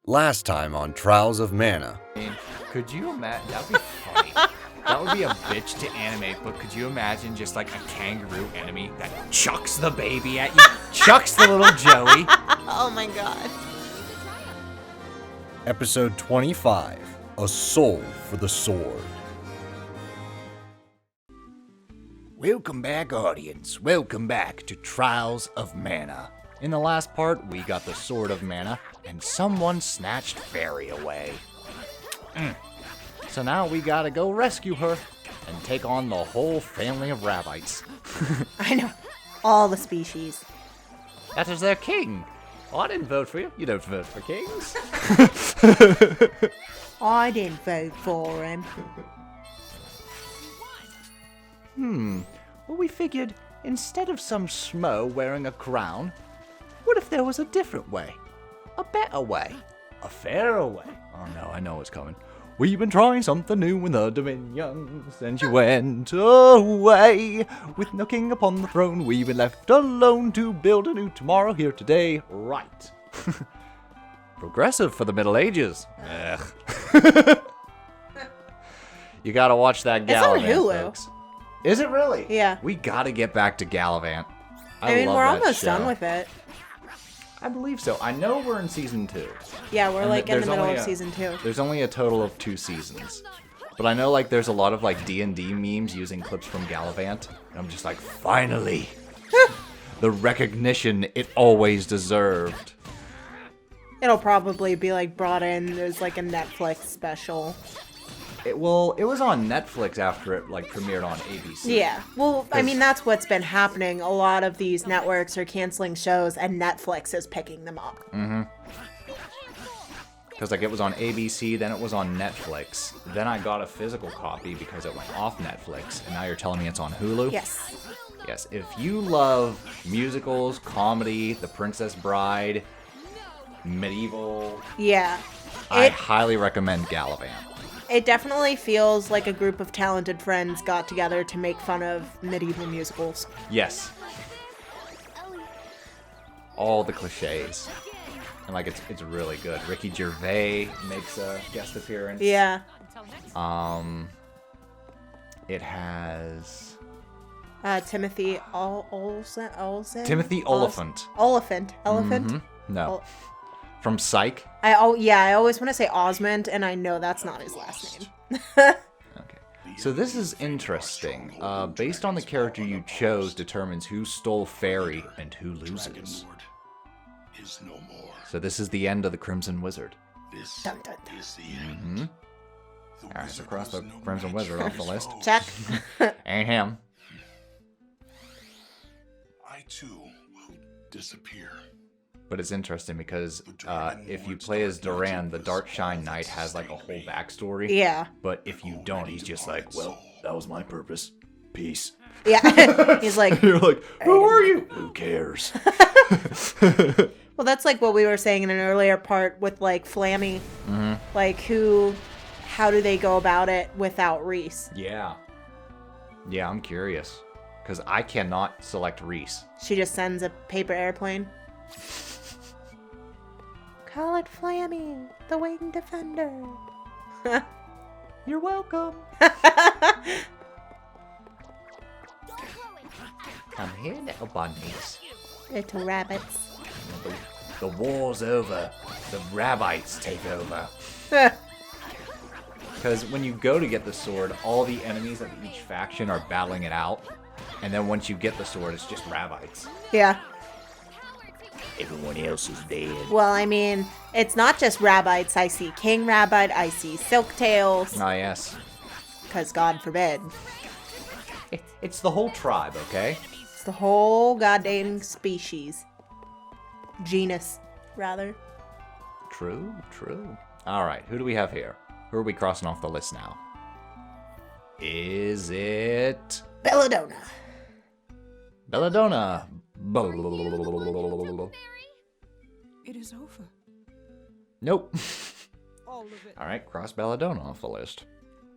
Last time on Trials of Mana. Could you imagine? That'd be funny. That would be a bitch to animate, but could you imagine just like a kangaroo enemy that chucks the baby at you? Chucks the little Joey. Oh my god. Episode 25, A Soul for the Sword. Welcome back, audience. Welcome back to Trials of Mana. In the last part, we got the Sword of Mana, and someone snatched Fairie away. So now we gotta go rescue her and take on the whole family of Rabbites. I know. All the species. That is their king. Oh, I didn't vote for you. You don't vote for kings. I didn't vote for him. Well, we figured instead of some schmo wearing a crown, what if there was a different way? A better way? A fairer way? Oh no, I know what's coming. We've been trying something new in the Dominions, and she went away. With no king upon the throne, we've been left alone to build a new tomorrow here today. Right. Progressive for the Middle Ages. Ugh. You gotta watch that Gallivant, It's on Hulu. folks. Is it really? Yeah. We gotta get back to Gallivant. I mean, love we're that almost show. done with it. I believe so. I know we're in season 2. Yeah, we're And like in there's the middle only of a- season 2. There's only a total of 2 seasons. But I know like there's a lot of like D&D memes using clips from Gallivant. And I'm just like, finally! The recognition it always deserved. It'll probably be like brought in as like a Netflix special. It was on Netflix after it like premiered on ABC. Yeah. Well, I mean, that's what's been happening. A lot of these networks are canceling shows and Netflix is picking them up. Because like it was on ABC, then it was on Netflix. Then I got a physical copy because it went off Netflix. And now you're telling me it's on Hulu? Yes. Yes, if you love musicals, comedy, The Princess Bride, medieval, Yeah. I highly recommend Gallivant. It definitely feels like a group of talented friends got together to make fun of medieval musicals. Yes. All the cliches. And like it's really good. Ricky Gervais makes a guest appearance. Yeah. It has Timothy Olsen? Timothy Oliphant. Elephant. No. Ol- From Psych. I always want to say Osmond, and I know that's not his last name. Okay. So this is interesting. Based on the character you chose determines who stole Fairie and who loses. Is no more. So this is the end of the Crimson Wizard. This Dun, dun, dun. is the end. The Alright, so wizard cross the was no Crimson match Wizard for off the his list. foes. Check. Ain't him. I too will disappear. But it's interesting because if you play as Duran, the Dark Shine Knight has like a whole backstory. Yeah. But if you don't, he's just like, well, that was my purpose. Peace. Yeah. He's like, You're like, who are you? Who cares? well, that's like what we were saying in an earlier part with like Flammy. Mm-hmm. Like how do they go about it without Reese? Yeah. Yeah, I'm curious. Because I cannot select Reese. She just sends a paper airplane. Call it Flammy, the winged defender. You're welcome. Come here, little bunnies. Little rabbits. The war's over. The Rabbites take over. Because when you go to get the sword, all the enemies of each faction are battling it out. And then once you get the sword, it's just Rabbites. Yeah. Everyone else is dead. Well, I mean, it's not just Rabbites. I see King Rabbite, I see Silktails, Ah, yes. because God forbid. It's the whole tribe, okay? It's the whole goddamn species. Genus, rather. True, true. Alright, who do we have here? Who are we crossing off the list now? Is it... Belladonna. Belladonna. It is over. Nope. All of it. Alright, cross Belladonna off the list.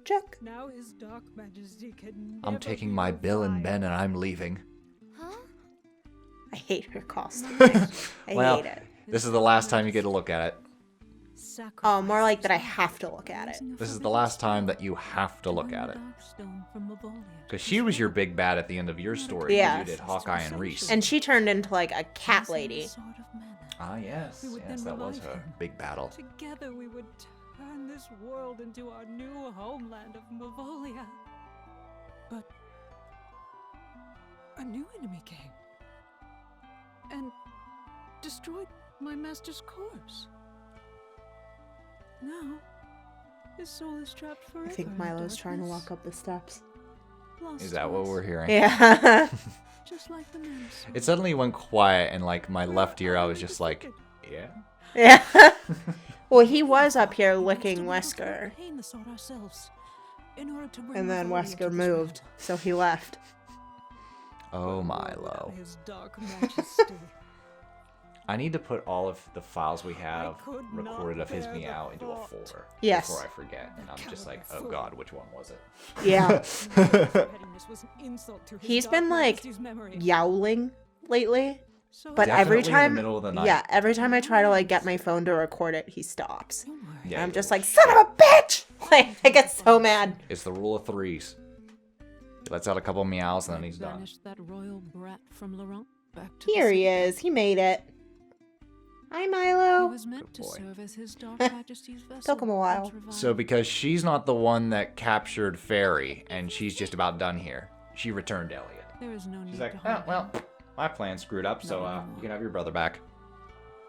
Check. Now his dark majesty can I'm never taking be my Bill and Ben revived. and I'm leaving. I hate her costume. I Well, hate it. this is the last time you get to look at it. Oh, more like that I have to look at it. This is the last time that you have to look at it. Because she was your big bad at the end of your story. Yeah. You did Hawkeye and Reese. And she turned into like a cat lady. Ah, yes. Yes, that was her big battle. Together we would turn this world into our new homeland of Mavolia. But a new enemy came and destroyed my master's corpse. Now, his soul is trapped forever. I think in Milo's trying to darkness. walk up the steps. Lost Is that what us, we're hearing? Yeah. just like the man's soul. It suddenly went quiet, and like my left ear, I was just like, yeah. Yeah. Well, he was up here licking Wesker. And then Wesker moved, so he left. Oh, Milo. His dark majesty. I need to put all of the files we have could not recorded of his bear the meow into a thought. folder. Yes. Before I forget. And I'm just like, oh god, which one was it? Yeah. Pettiness was an insult to his He's dark been like majesty's memory. yowling lately. So But Definitely every in the time, middle of the night. yeah, every time I try to like get my phone to record it, he stops. don't worry. Yeah, And I'm you just little like, son of a bitch! Like, I get so mad. It's the rule of threes. He lets out a couple meows and then he's done. Banished that royal brat from Laurent back to Here the he citadel. is. He made it. Hi, He Milo. was meant to boy. serve as his dark majesty's vessel. Took him a while. once revived. So because she's not the one that captured Fairie, and she's just about done here, she returned Elliot. There is no need She's like, to oh, harm well, him. my plan screwed up, so you can have your brother back.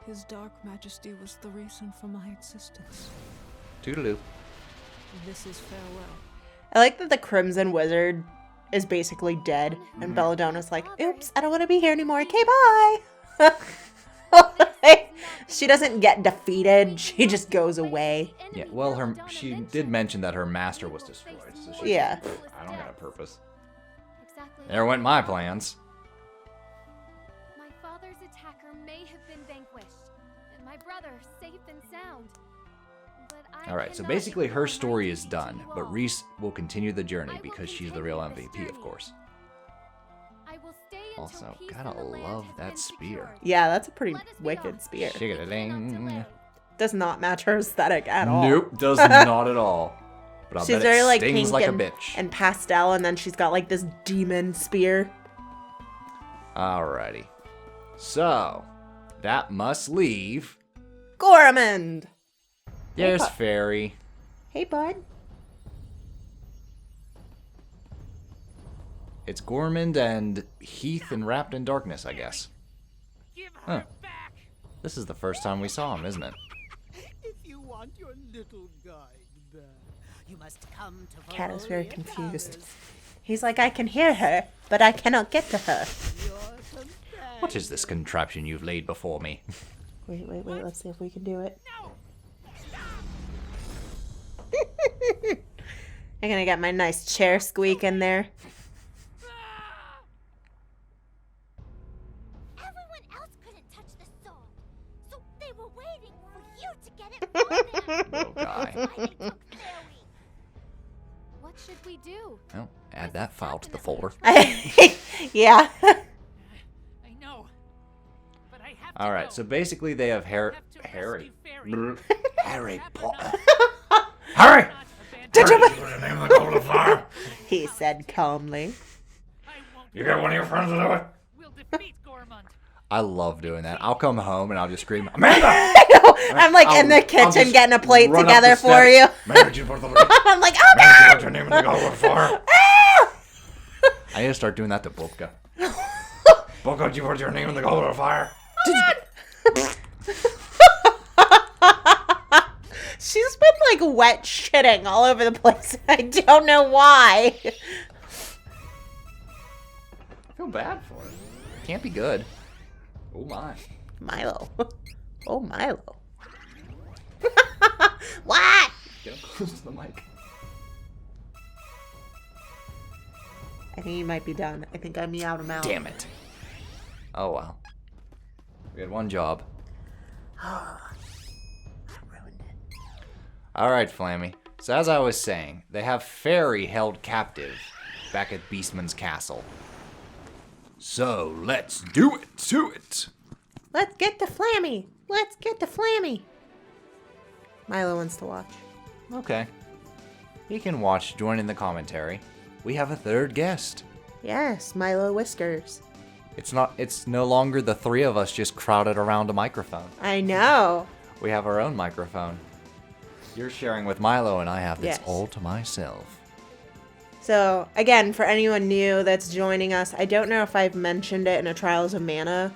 His dark majesty was the reason for my existence. Toodaloo. This is farewell. I like that the Crimson Wizard is basically dead, and Belladona's like, oops, I don't want to be here anymore. Okay, bye. She doesn't get defeated. She just goes away. Yeah, well, she did mention that her master was destroyed, so she's Yeah. like, I don't got a purpose. Exactly. There went my plans. My father's attacker may have been vanquished, and my brother safe and sound. But I Alright, so cannot basically her ignore my story is duty done, to you but all. Reese will continue the I journey will because she's the real continue this MVP, of journey. course. I will stay until Also, peace gotta in the land love has that been spear. secured. Yeah, that's a pretty Let us be wicked off. spear. We cannot Shigga-da-ding. delay. Does not match her aesthetic at all. Nope, does not at all. But I'll She's bet very it like stings pink like and, a bitch. and pastel, and then she's got like this demon spear. Alrighty. So, that must leave. Goramond! There's Pup. Fairie. Hey, bud. It's Gormand and Heath and Wrapped in Darkness, I guess. Huh. This is the first time we saw him, isn't it? If you want your little guide back, you must come to Cat is very Ferolia confused. Palace. He's like, I can hear her, but I cannot get to her. Your companion. What is this contraption you've laid before me? Wait, let's see if we can do it. I'm gonna get my nice chair squeak in there. Everyone else couldn't touch the soul, so they were waiting for you to get it for them. Little guy. That's why they took Fairy. What should we do? Well, add that file to the folder. Yeah. I know, but I have to Alright, go. so basically they have Harry. Harry. Harry Potter. Harry! Did you? Put the name of the golden fire. He said calmly. You got one of your friends to do it? We'll defeat Gormand. I love doing that. I'll come home and I'll just scream, Amanda! I'm like in the I'll kitchen just getting a plate run up together the for you. steps. Man, did you put the I'm like, oh Man, did you god! put your name in the golden fire? I need to start doing that to Bubka. Boca, did you put your name in the golden fire? She's been like wet shitting all over the place. I don't know why. I feel bad for it. Can't be good. Oh my. Milo. Oh, Milo. What? Get him close to the mic. I think he might be done. I think I meowed him out. Damn it. Oh well. We had one job. I ruined it. Alright, Flammy. So as I was saying, they have Fairie held captive back at Beastman's castle. So let's do it to it. Let's get to Flammy. Let's get to Flammy. Milo wants to watch. Okay. He can watch, join in the commentary. We have a third guest. Yes, Milo Whiskers. It's no longer the three of us just crowded around a microphone. I know. We have our own microphone. You're sharing with Milo, and I have this Yes. all to myself. So, again, for anyone new that's joining us, I don't know if I've mentioned it in a Trials of Mana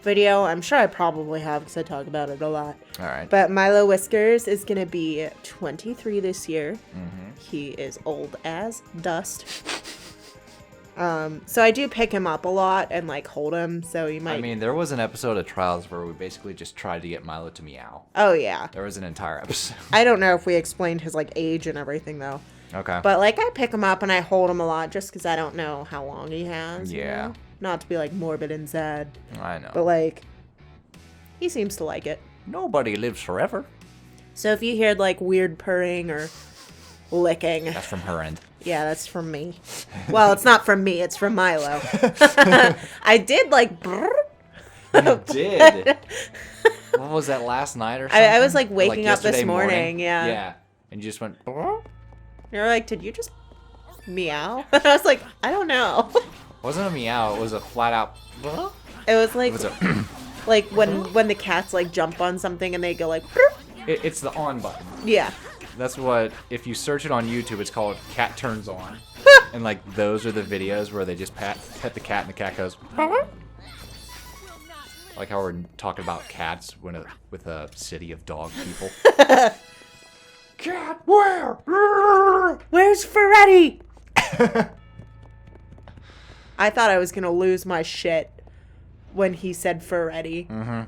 video. I'm sure I probably have because I talk about it a lot. All right. But Milo Whiskers is going to be 23 this year. Mm-hmm. He is old as dust. So I do pick him up a lot and like hold him, so you might... I mean, there was an episode of Trials where we basically just tried to get Milo to meow. Oh, yeah. There was an entire episode. I don't know if we explained his like age and everything, though. Okay. But like I pick him up and I hold him a lot just because I don't know how long he has. you Yeah. know? Not to be like morbid and sad, I know. but like he seems to like it. Nobody lives forever. So if you hear like weird purring or licking, That's from her end. yeah, that's from me. Well, it's not from me, it's from Milo. I did like brrr. You did. What was that, last night or something? I was like waking up this yesterday morning, yeah. Yeah. And you just went, "Brrr?" You're like, did you just meow? I was like, I don't know. Wasn't a meow, it was a flat out, "Brrr?" It was like It was a, like when the cats like jump on something and they go like brrr. it's the on button. Yeah. That's what, if you search it on YouTube, it's called Cat Turns On. And like, those are the videos where they just pet the cat and the cat goes, "Brrr?" Like how we're talking about cats with a city of dog people. Cat, where? Where's Fairie? I thought I was gonna lose my shit when he said Fairie. Mm-hmm.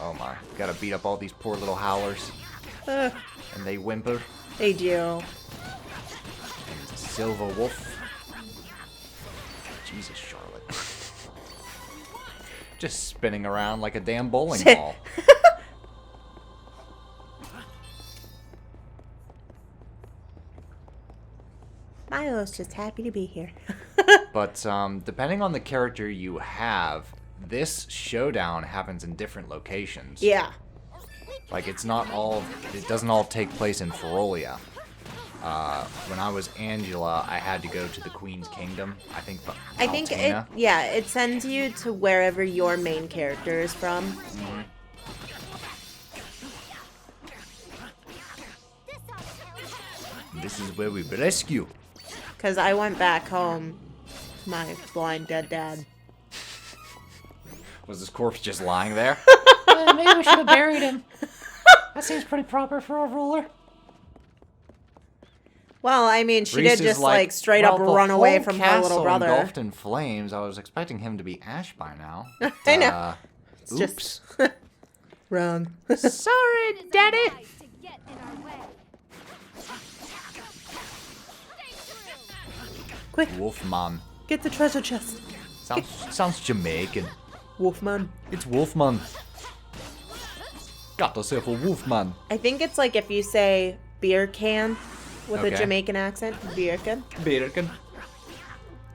Oh my, gotta beat up all these poor little howlers. Uh, And they whimper. they do. And Silver Wolf. Jesus, Charlotte. Just spinning around like a damn bowling ball. Milo's just happy to be here. But depending on the character you have, this showdown happens in different locations. Yeah. Like it doesn't all take place in Ferolia. When I was Angela, I had to go to the Queen's Kingdom. I think it it sends you to wherever your main character is from. Mm-hmm. This is where we rescue. Cause I went back home to my blind dead dad. Was this corpse just lying there? Maybe we should have buried him. That seems pretty proper for a ruler. Well, I mean, she Reese did is just like straight up the run away whole from her castle little brother. engulfed in flames. I was expecting him to be Ash by now. I know. It's Oops. just wrong. Sorry, Daddy. To get in our way. Quick, Wolfman. get the treasure chest. Sounds Jamaican. Wolfman. It's Wolfman. Got yourself a Wolfman. I think it's like if you say beer can with a Okay. Jamaican accent, beer can. Bacon.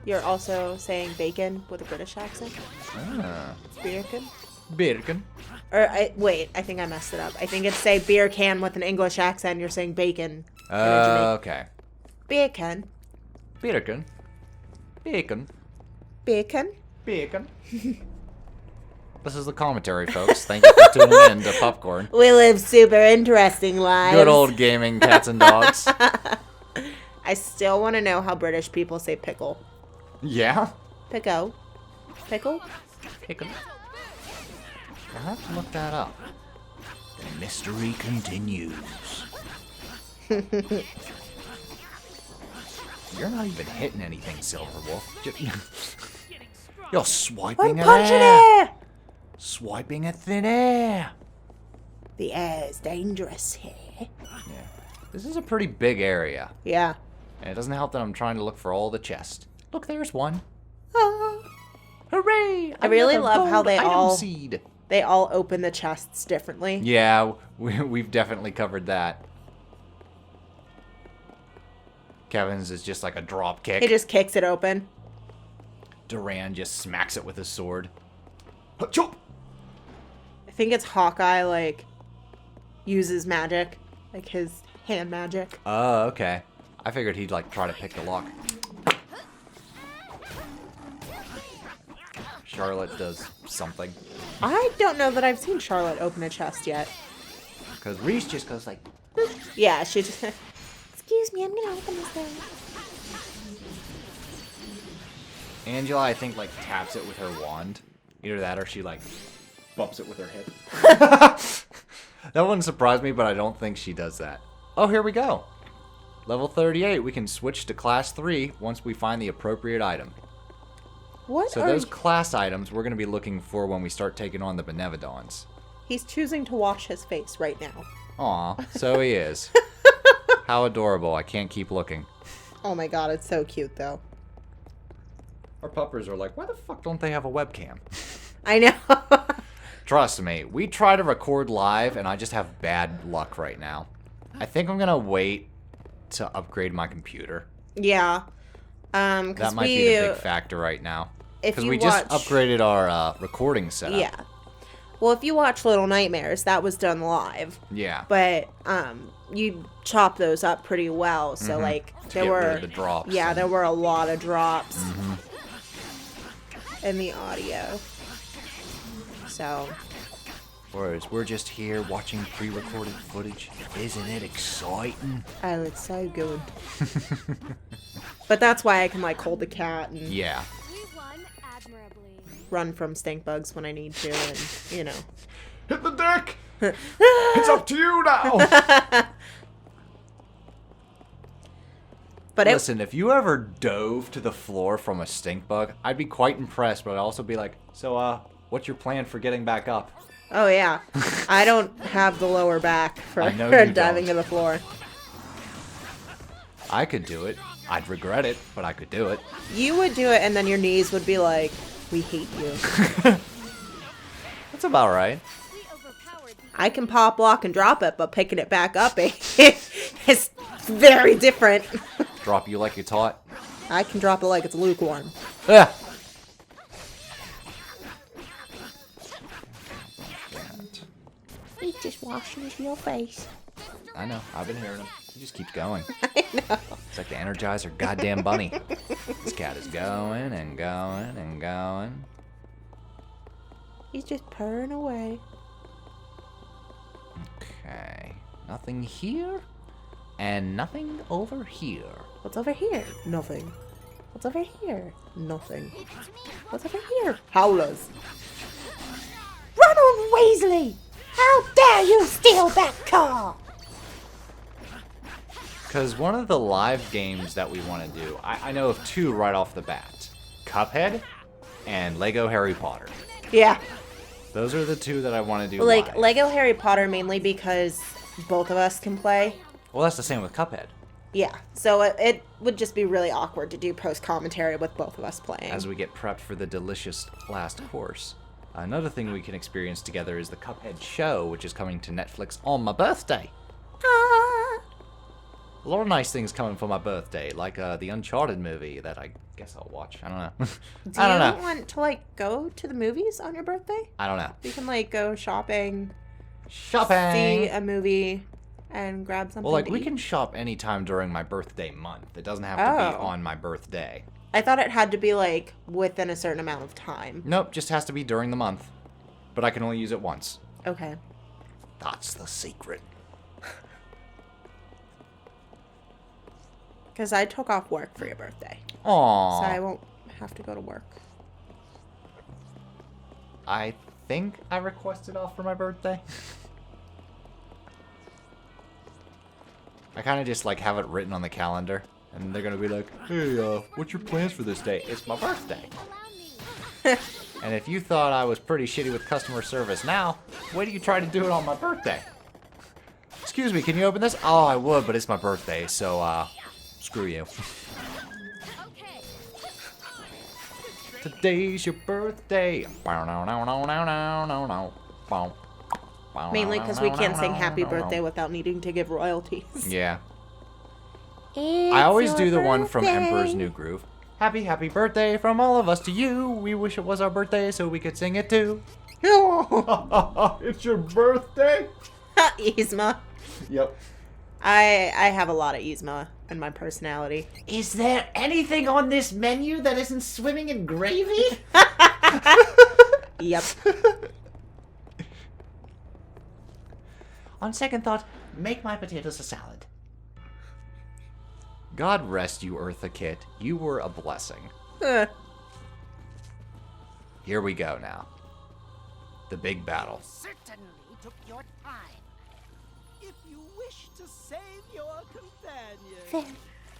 You're also saying bacon with a British accent. Ah. Beer can. Bacon. Or wait, I think I messed it up. I think it's say beer can with an English accent. You're saying bacon. Okay. Beer can. Bacon. Bacon. Bacon. Bacon. This is the commentary, folks. Thank you for tuning in to Pupcorn. We live super interesting lives. Good old gaming cats and dogs. I still want to know how British people say pickle. Yeah? Pickle. Pickle? Bacon. I'll have to look that up. The mystery continues. You're not even hitting anything, Silverwolf. You're swiping I'm at punching air. it! Swiping at thin air. The air is dangerous here. Yeah. This is a pretty big area. Yeah. And it doesn't help that I'm trying to look for all the chests. Look, there's one. Ah. Hooray! I really Another love how gold they item all- seed. They all open the chests differently. Yeah, we've definitely covered that. Kevin's is just like a drop kick. He just kicks it open. Duran just smacks it with his sword. Chop! I think it's Hawkeye, like, uses magic. Like, his hand magic. Oh, okay. I figured he'd, like, try to pick the lock. Charlotte does something. I don't know that I've seen Charlotte open a chest yet. Because Reese just goes like... Yeah, she just... Excuse me, I'm gonna open this thing. Angela, I think, like, taps it with her wand. Either that or she, like, bumps it with her hip. That wouldn't surprise me, but I don't think she does that. Oh, here we go. Level 38. We can switch to Class 3 once we find the appropriate item. What So are those you... class items we're going to be looking for when we start taking on the Benevodons. He's choosing to wash his face right now. Aw, so he is. How adorable. I can't keep looking. Oh my god, it's so cute, though. Our puppers are like, why the fuck don't they have a webcam? I know. Trust me, we try to record live, and I just have bad luck right now. I think I'm going to wait to upgrade my computer. Yeah. That might be the big factor right now. Because we just upgraded our recording setup. Yeah. Well, if you watch Little Nightmares, that was done live. Yeah. But you chop those up pretty well. So like there were rid of the drops. Yeah, there were a lot of drops in the audio. So Whereas we're just here watching pre-recorded footage. Isn't it exciting? oh, it's so good. But that's why I can like hold the cat and Yeah. We won admirably. run from stink bugs when I need to, and you know. Hit the deck! It's up to you now! But Listen, if you ever dove to the floor from a stink bug, I'd be quite impressed, but I'd also be like, so, what's your plan for getting back up? oh yeah, I don't have the lower back for I know you diving don't. to the floor. I could do it. I'd regret it, but I could do it. You would do it, and then your knees would be like, "We hate you." That's about right. We overpowered the I can pop, lock, and drop it, but picking it back up is very different. Drop you like you taught. I can drop it like it's lukewarm. Yeah. He's just washing your face. I know. I've been hearing him. He just keeps going. I know. It's like the Energizer goddamn bunny. This cat is going and going and going. He's just purring away. Okay. Nothing here. And nothing over here. What's over here? Nothing. What's over here? Nothing. What's over here? Howlers. Ronald Weasley! How dare you steal that car! Because one of the live games that we want to do, I know of two right off the bat. Cuphead and Lego Harry Potter. Yeah. Those are the two that I want to do Like, live. Lego Harry Potter mainly because both of us can play. Well, that's the same with Cuphead. Yeah. So it would just be really awkward to do post-commentary with both of us playing. As we get prepped for the delicious last course. Another thing we can experience together is the Cuphead show, which is coming to Netflix on my birthday. Ah. A lot of nice things coming for my birthday, like the Uncharted movie that I guess I'll watch. I don't know. Do I don't you know. want to, like, go to the movies on your birthday? I don't know. You can, like, go shopping, Shopping! see a movie, and grab something Well, like, to we eat. can shop anytime during my birthday month. It doesn't have to be Oh. on my birthday. I thought it had to be, like, within a certain amount of time. Nope, just has to be during the month. But I can only use it once. Okay. That's the secret. Because I took off work for your birthday. Aww. So I won't have to go to work. I think I requested off for my birthday. I kind of just, like, have it written on the calendar. And they're going to be like, hey, what's your plans for this day? It's my birthday. allow me. And if you thought I was pretty shitty with customer service now, wait till you try to do it on my birthday. Excuse me, can you open this? Oh, I would, but it's my birthday, so, screw you. Okay. Today's your birthday. Mainly because we can't sing happy birthday without needing to give royalties. Yeah. I always do the one from Emperor's New Groove. Happy birthday from all of us to you. We wish it was our birthday so we could sing it too. It's your birthday? Yzma. Yep. I have a lot of Yzma in my personality. Is there anything on this menu that isn't swimming in gravy? Yep. On second thought, make my potatoes a salad. God rest you, Eartha Kitt. You were a blessing. Here we go now. The big battle. Certainly took your time. If you wish to save your companion, Fairy,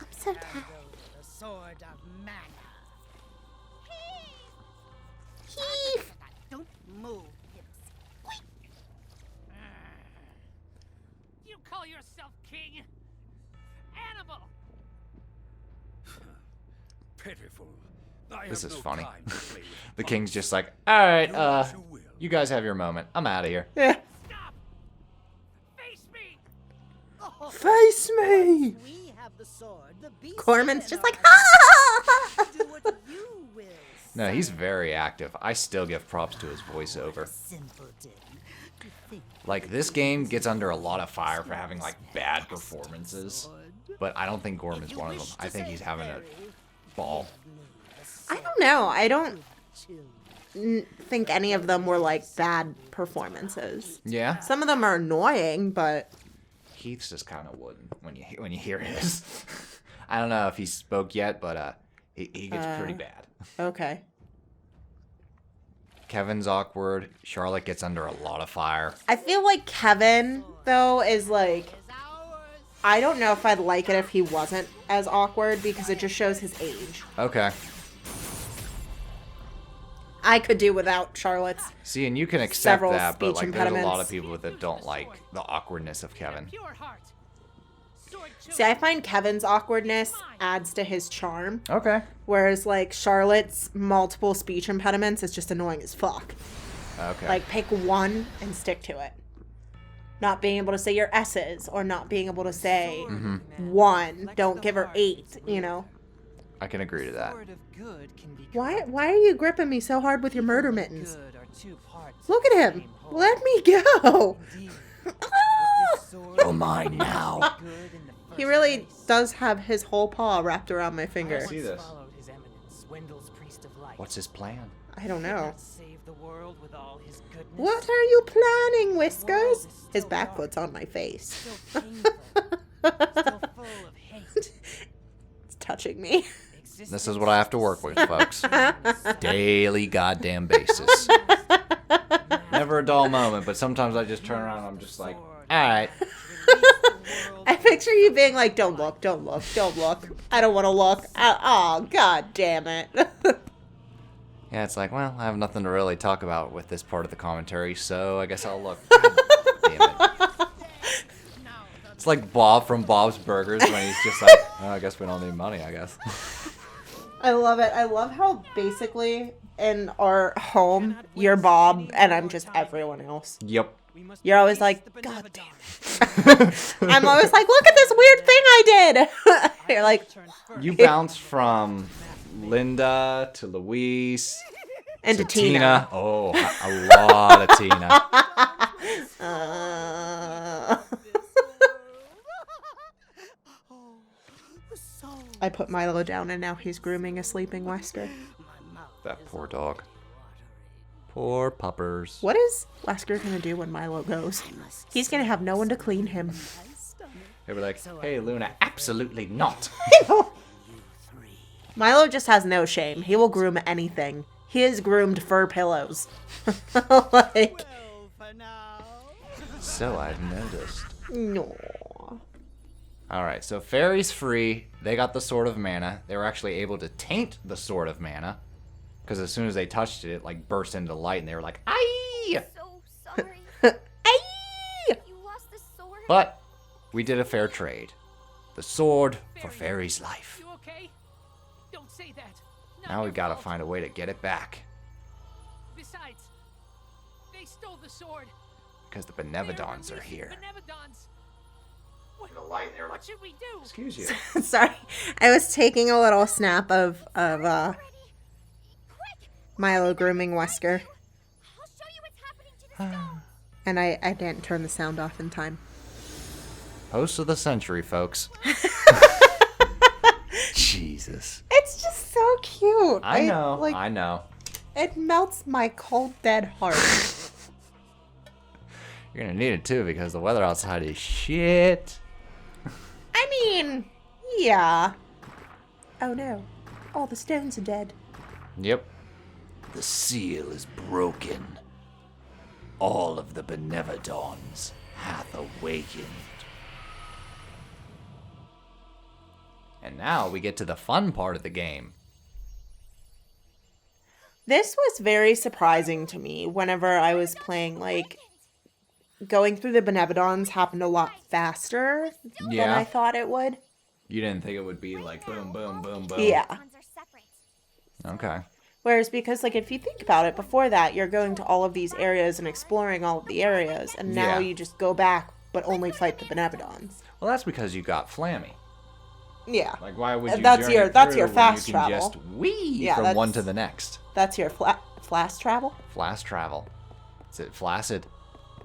I'm so hand tired. over the sword of mana. Heave. Don't move, Pipsy. You call yourself king? Animal! Pitiful. This is funny. The king's just like, alright, you guys have your moment. I'm out of here. Yeah. Stop! Face me! Face me. We have the sword. The beast Corman's men just are like, ha! Do what you will. No, he's very active. I still give props to his voiceover. Simpleton. You think Like, this game gets under a lot of fire for having, like, bad performances. But I don't think Gorman's one of them. I think he's having a ball. I don't know. I don't think any of them were like bad performances. Yeah? Some of them are annoying, but Heath's just kind of wooden when you hear his. I don't know if he spoke yet, but he gets pretty bad. okay. Kevin's awkward. Charlotte gets under a lot of fire. I feel like Kevin though is like, I don't know if I'd like it if he wasn't as awkward because it just shows his age. Okay. I could do without Charlotte's. See, and you can accept Several that, but speech like there's a lot impediments. of people that don't like the awkwardness of Kevin. Pure heart. Sword See, I find Kevin's awkwardness adds to his charm, Okay. whereas like Charlotte's multiple speech impediments is just annoying as fuck. Okay. Like pick one and stick to it. Not being able to say your S's or not being able to say one. Don't give her 8, you know. I can agree to that. Why are you gripping me so hard with your murder mittens? Look at him. Let me go. You're mine now. He really does have his whole paw wrapped around my finger. See this. What's his plan? I don't know. Save the world with all his goodness. What are you planning, Whiskers? His back foot's on my face. Still painful. Still full of hate. It's touching me. This is what I have to work with, folks. Daily goddamn basis. Never a dull moment, but sometimes I just turn around and I'm just like, alright. I picture you being like, don't look, don't look, don't look. I don't want to look. Oh, god damn it. Yeah, it's like, well, I have nothing to really talk about with this part of the commentary, so I guess I'll look. God damn it. It's like Bob from Bob's Burgers when he's just like, oh, I guess we don't need money, I guess. I love it. I love how basically in our home, you're Bob and I'm just everyone else. Yep. You're always like, god damn it. I'm always like, look at this weird thing I did. You're like, You bounce from Linda to Louise and to Tina. Oh, a lot of Tina. I put Milo down and now he's grooming a sleeping Wesker. That poor dog. Poor puppers. What is Wesker gonna do when Milo goes? He's gonna have no one to clean him. They were like, hey, Luna, absolutely not. Milo just has no shame. He will groom anything. He has groomed fur pillows. Like, So I've noticed. no. Alright, so Fairy's free. They got the Sword of Mana. They were actually able to taint the Sword of Mana. Because as soon as they touched it, it like burst into light and they were like, aye! So sorry. Aye! You lost the sword? But we did a fair trade. The sword for Fairy's life. You okay? Don't say that. Not Now we your gotta fault. find a way to get it back. Besides, they stole the sword. Because the They're Benevodons are releasing here. Benevodons. What should we do? Excuse you. Sorry, I was taking a little snap of Quick! Milo grooming Wesker, I'll show you what's happening to the stones. and I didn't turn the sound off in time. Post of the century, folks. Jesus. It's just so cute. I know. Like, I know. it melts my cold dead heart. You're gonna need it too because the weather outside is shit. I mean, yeah. Oh no, all the stones are dead. Yep. The seal is broken. All of the Benevodons hath awakened. And now we get to the fun part of the game. This was very surprising to me whenever I was playing, like, going through the Benevodons happened a lot faster than I thought it would. You didn't think it would be like boom, boom, boom, boom. Yeah. Ones are separate. Okay. Whereas, because, like, if you think about it, before that, you're going to all of these areas and exploring all of the areas, and now Yeah. you just go back, but only fight the Benevodons. Well, that's because you got Flammy. Yeah. Like, why would you That's journey your- that's through your when fast you can travel. just whee Yeah, from one to that's- the next? That's your flash travel? Flash travel. Is it flaccid?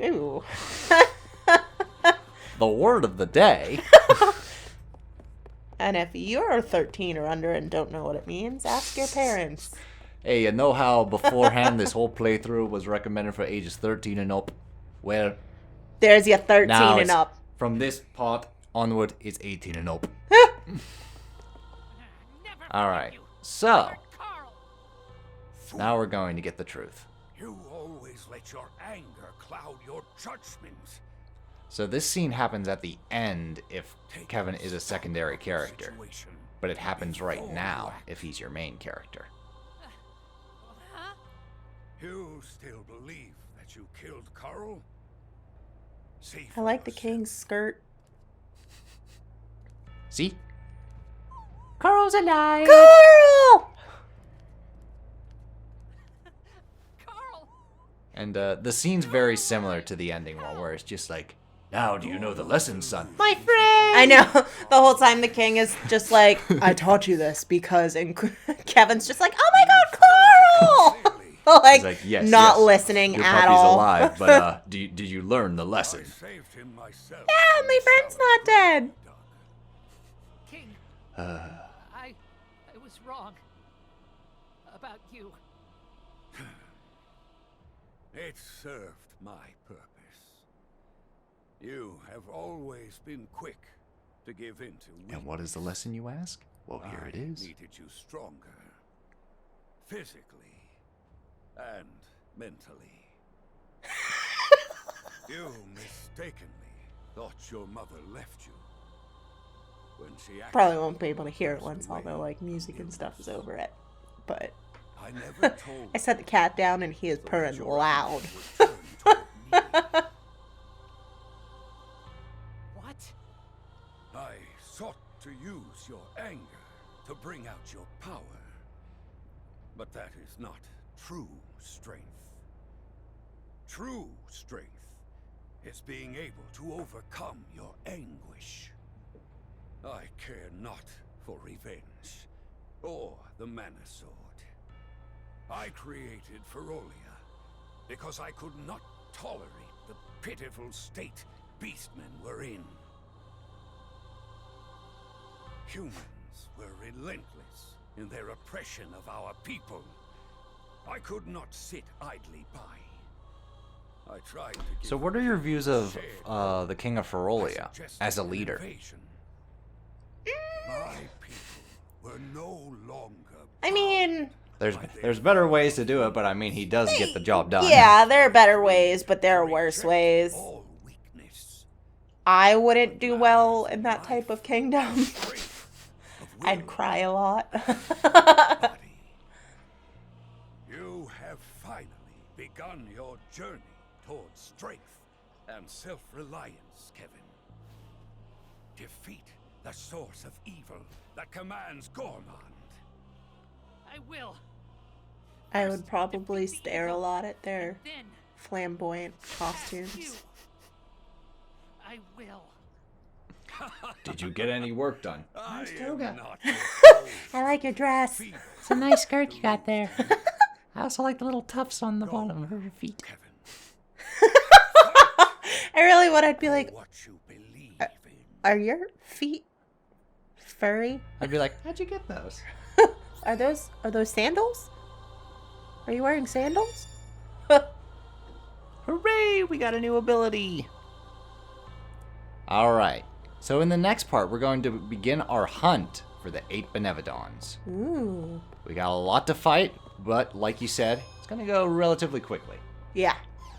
Ooh. The word of the day. And if you're 13 or under and don't know what it means, ask your parents. Hey, you know how beforehand this whole playthrough was recommended for ages 13 and up? Well, There's your 13 now and it's- up. from this part onward, it's 18 and up. Alright, so, Carl! now we're going to get the truth. You always let your anger cloud your judgment. So this scene happens at the end if Kevin is a secondary character. But it happens right now if he's your main character. You still believe that you killed Carl? See I like the for king's skirt. See? Carl's alive. Carl! Carl! And the scene's very similar to the ending one, where it's just like, now do you know the lesson, son? My friend! I know. The whole time the king is just like, I taught you this because... And Kevin's just like, oh my god, Carl! like, He's like, yes, not yes, listening your at puppy's all. alive, but did you learn the lesson? I saved him myself. Yeah, my friend's not dead. King, I was wrong about you. It served my purpose. You have always been quick to give in to weakness. And what is the lesson, you ask? Well, here it is. I needed you stronger. Physically and mentally. You mistakenly thought your mother left you. When she Probably won't be able to hear it once all the, like, music and stuff is over it. But I never told I set the cat down and he is purring your loud. would turn toward me. What? I sought to use your anger to bring out your power. But that is not true strength. True strength is being able to overcome your anguish. I care not for revenge or the Mana Sword. I created Ferolia because I could not tolerate the pitiful state beastmen were in. Humans were relentless in their oppression of our people. I could not sit idly by. I tried to give So what are your views of shared the King of Ferolia suggested as a an leader? invasion. My people were no longer. I mean, There's better ways to do it, but I mean, he does get the job done. yeah, there are better ways, but there are worse ways. All weakness. I wouldn't do well in that type of kingdom. Strength of I'd will, cry a lot. body. You have finally begun your journey towards strength and self-reliance, Kevin. Defeat the source of evil that commands Gormand. I will. I would probably stare a lot at their Then flamboyant you. costumes. I will. Did you get any work done? I toga. am not your I like your dress. It's a nice skirt you got there. I also like the little tufts on the bottom of her feet. Kevin. I really would. I'd be like, What you believe in. are your feet furry? I'd be like, how'd you get those? Are those sandals? Are you wearing sandals? Hooray, we got a new ability. All right. So in the next part, we're going to begin our hunt for the 8 Benevodons. Ooh. We got a lot to fight, but like you said, it's going to go relatively quickly. Yeah.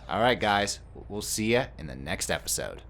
All right, guys. We'll see you in the next episode.